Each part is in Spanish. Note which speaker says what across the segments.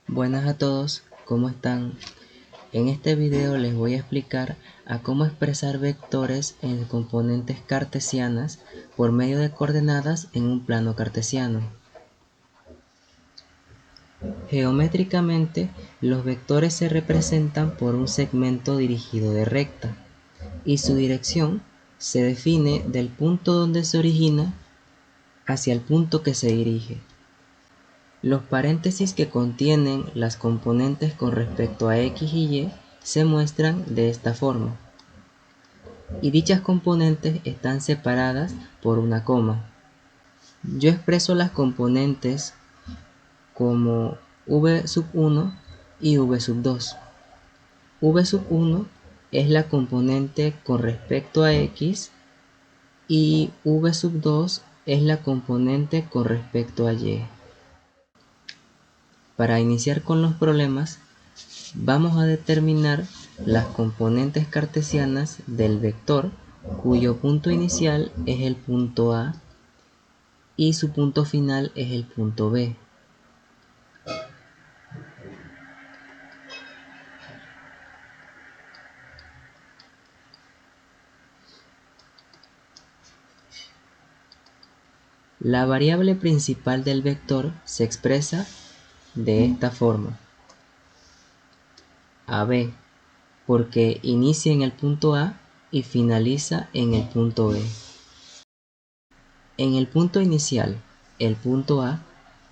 Speaker 1: Buenas a todos, ¿cómo están? En este video les voy a explicar a cómo expresar vectores en componentes cartesianas por medio de coordenadas en un plano cartesiano. Geométricamente, los vectores se representan por un segmento dirigido de recta y su dirección se define del punto donde se origina hacia el punto que se dirige. Los paréntesis que contienen las componentes con respecto a x y y se muestran de esta forma, y dichas componentes están separadas por una coma. Yo expreso las componentes como v1 y v2. v1 es la componente con respecto a x y v2 es la componente con respecto a y. Para iniciar con los problemas, vamos a determinar las componentes cartesianas del vector cuyo punto inicial es el punto A y su punto final es el punto B. La variable principal del vector se expresa de esta forma: AB, porque inicia en el punto A y finaliza en el punto B. En el punto inicial, el punto A,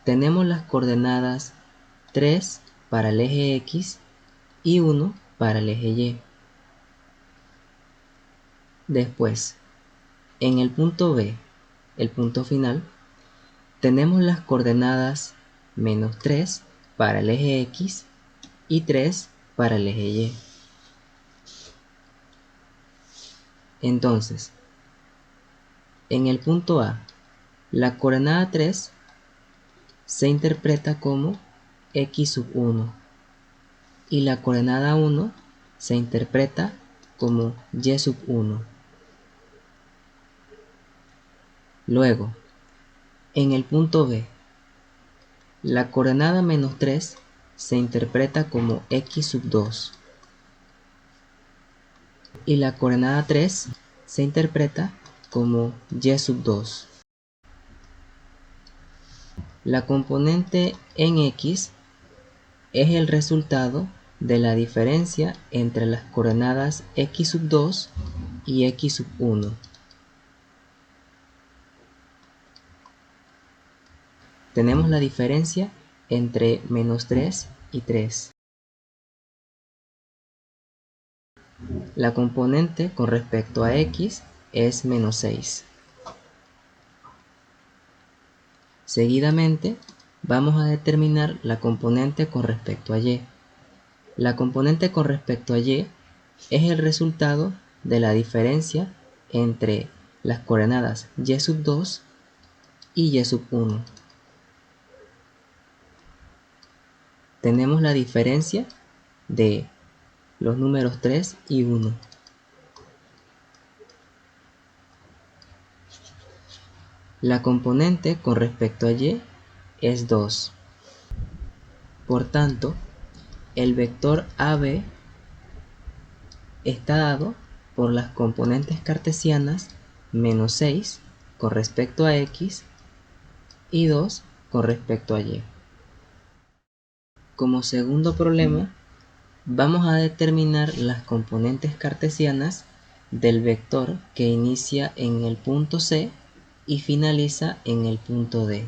Speaker 1: tenemos las coordenadas 3 para el eje X y 1 para el eje Y. Después, en el punto B, el punto final, tenemos las coordenadas -3 para el eje X y 3 para el eje Y. Entonces, en el punto A, la coordenada 3 se interpreta como x1 y la coordenada 1 se interpreta como y1. Luego, en el punto B, la coordenada -3 se interpreta como x2 y la coordenada 3 se interpreta como y2. La componente en x es el resultado de la diferencia entre las coordenadas x2 y x1. Tenemos la diferencia entre -3 y 3. La componente con respecto a x es -6. Seguidamente, vamos a determinar la componente con respecto a y. La componente con respecto a y es el resultado de la diferencia entre las coordenadas y2 y y1. Tenemos la diferencia de los números 3 y 1. La componente con respecto a y es 2. Por tanto, el vector AB está dado por las componentes cartesianas -6 con respecto a x y 2 con respecto a y. Como segundo problema, vamos a determinar las componentes cartesianas del vector que inicia en el punto C y finaliza en el punto D.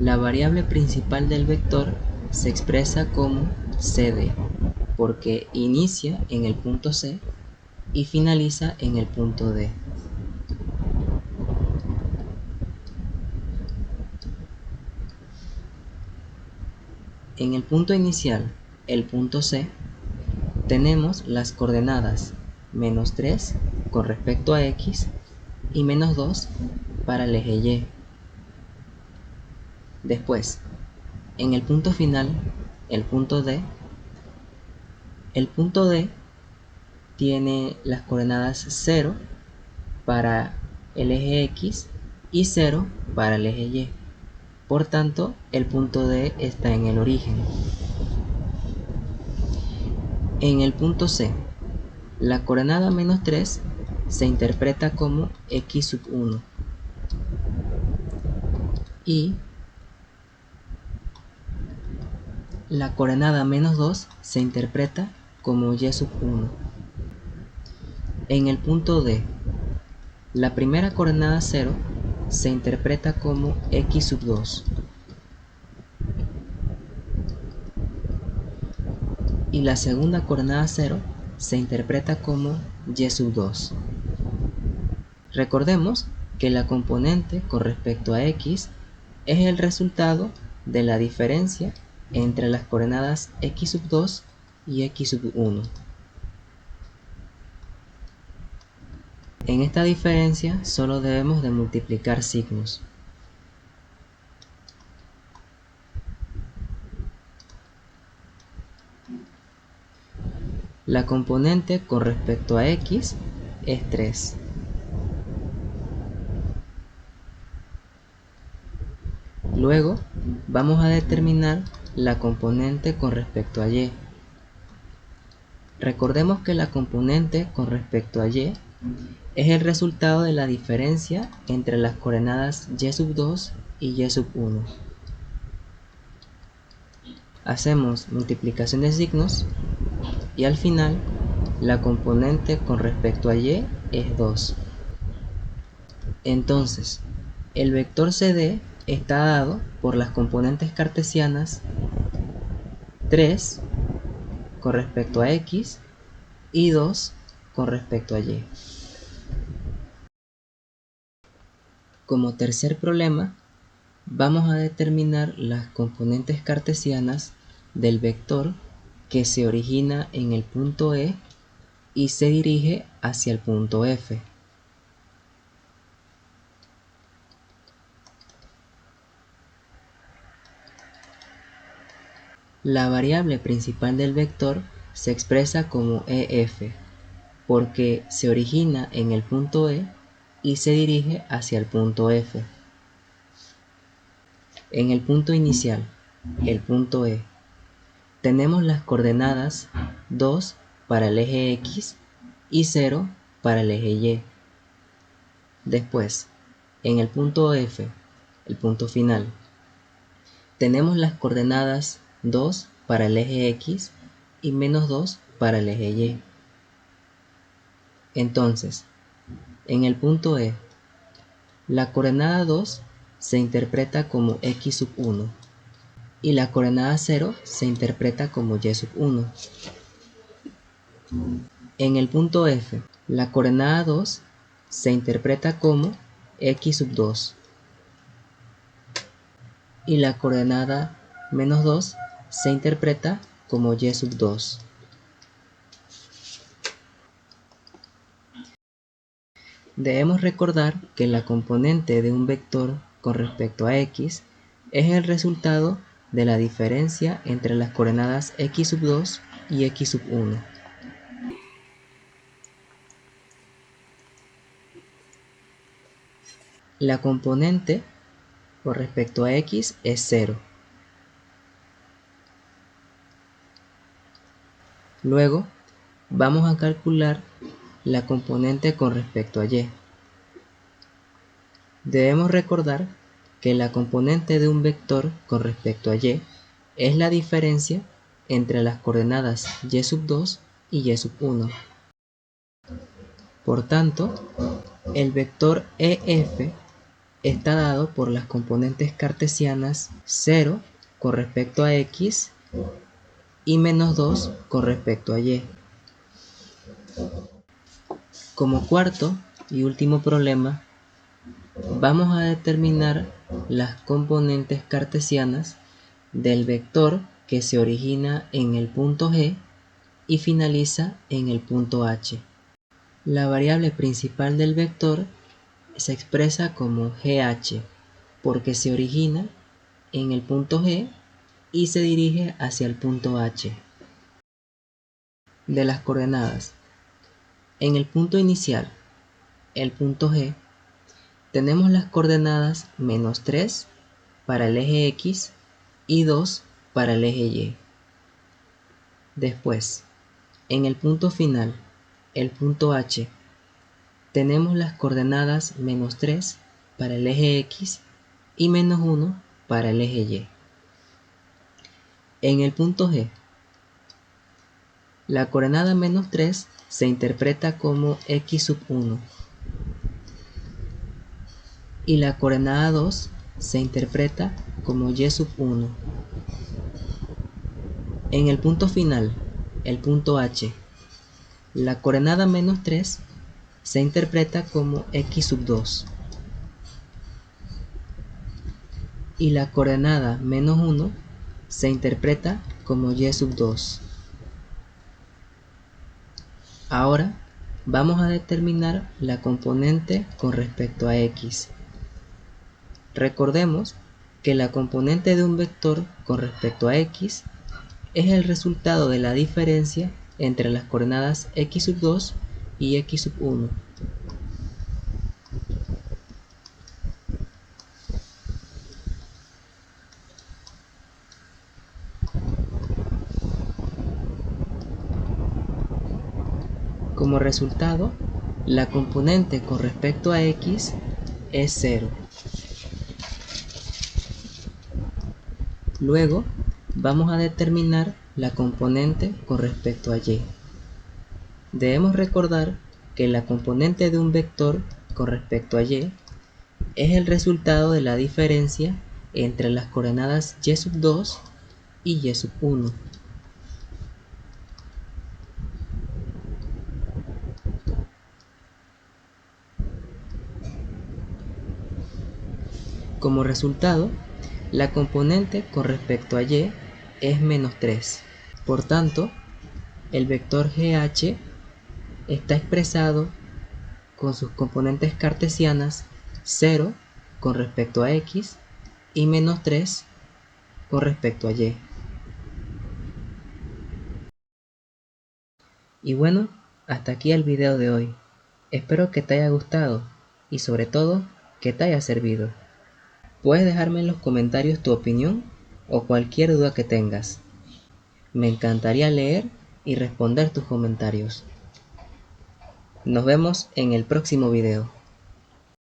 Speaker 1: La variable principal del vector se expresa como CD, porque inicia en el punto C y finaliza en el punto D. En el punto inicial, el punto C, tenemos las coordenadas -3 con respecto a x y -2 para el eje Y. Después, en el punto final, el punto D tiene las coordenadas 0 para el eje X y 0 para el eje Y. Por tanto, el punto D está en el origen. En el punto C, la coordenada menos 3 se interpreta como X sub 1 y la coordenada menos 2 se interpreta como Y sub 1. En el punto D, la primera coordenada 0 se interpreta como X sub 2 y la segunda coordenada 0 se interpreta como Y sub 2. Recordemos que la componente con respecto a X es el resultado de la diferencia entre las coordenadas X sub 2 y X sub 1. En esta diferencia solo debemos de multiplicar signos. La componente con respecto a X es 3. Luego vamos a determinar la componente con respecto a Y. Recordemos que la componente con respecto a Y es el resultado de la diferencia entre las coordenadas Y sub 2 y Y sub 1. Hacemos multiplicación de signos y al final la componente con respecto a Y es 2. Entonces, el vector CD está dado por las componentes cartesianas 3 con respecto a X y 2 con respecto a Y. Como tercer problema, vamos a determinar las componentes cartesianas del vector que se origina en el punto E y se dirige hacia el punto F. La variable principal del vector se expresa como EF, porque se origina en el punto E y se dirige hacia el punto F. En el punto inicial, el punto E, tenemos las coordenadas 2 para el eje X y 0 para el eje Y. Después, en el punto F, el punto final, tenemos las coordenadas 2 para el eje X y menos 2 para el eje Y. Entonces, en el punto E, la coordenada 2 se interpreta como X sub 1 y la coordenada 0 se interpreta como Y sub 1. En el punto F, la coordenada 2 se interpreta como X sub 2 y la coordenada menos 2 se interpreta como Y sub 2. Debemos recordar que la componente de un vector con respecto a X es el resultado de la diferencia entre las coordenadas X sub 2 y X sub 1. La componente con respecto a X es 0. Luego vamos a calcular la componente con respecto a Y. Debemos recordar que la componente de un vector con respecto a Y es la diferencia entre las coordenadas Y sub 2 y Y sub 1. Por tanto, el vector EF está dado por las componentes cartesianas 0 con respecto a X y menos 2 con respecto a Y. Como cuarto y último problema, vamos a determinar las componentes cartesianas del vector que se origina en el punto G y finaliza en el punto H. La variable principal del vector se expresa como GH porque se origina en el punto G y se dirige hacia el punto H. De las coordenadas En el punto inicial, el punto G, tenemos las coordenadas -3 para el eje X y 2 para el eje Y. Después, en el punto final, el punto H, tenemos las coordenadas -3 para el eje X y -1 para el eje Y. En el punto G, la coordenada -3 se interpreta como x1 y la coordenada 2 se interpreta como y1. En el punto final, el punto H, la coordenada -3 se interpreta como x2 y la coordenada -1 se interpreta como y2. Ahora vamos a determinar la componente con respecto a x. Recordemos que la componente de un vector con respecto a x es el resultado de la diferencia entre las coordenadas x2 y x1. Como resultado, la componente con respecto a x es 0. Luego, vamos a determinar la componente con respecto a y. Debemos recordar que la componente de un vector con respecto a y es el resultado de la diferencia entre las coordenadas y2 y y1. Como resultado, la componente con respecto a y es -3. Por tanto, el vector GH está expresado con sus componentes cartesianas 0 con respecto a x y -3 con respecto a y. Y bueno, hasta aquí el video de hoy. Espero que te haya gustado y sobre todo que te haya servido. Puedes dejarme en los comentarios tu opinión o cualquier duda que tengas. Me encantaría leer y responder tus comentarios. Nos vemos en el próximo video.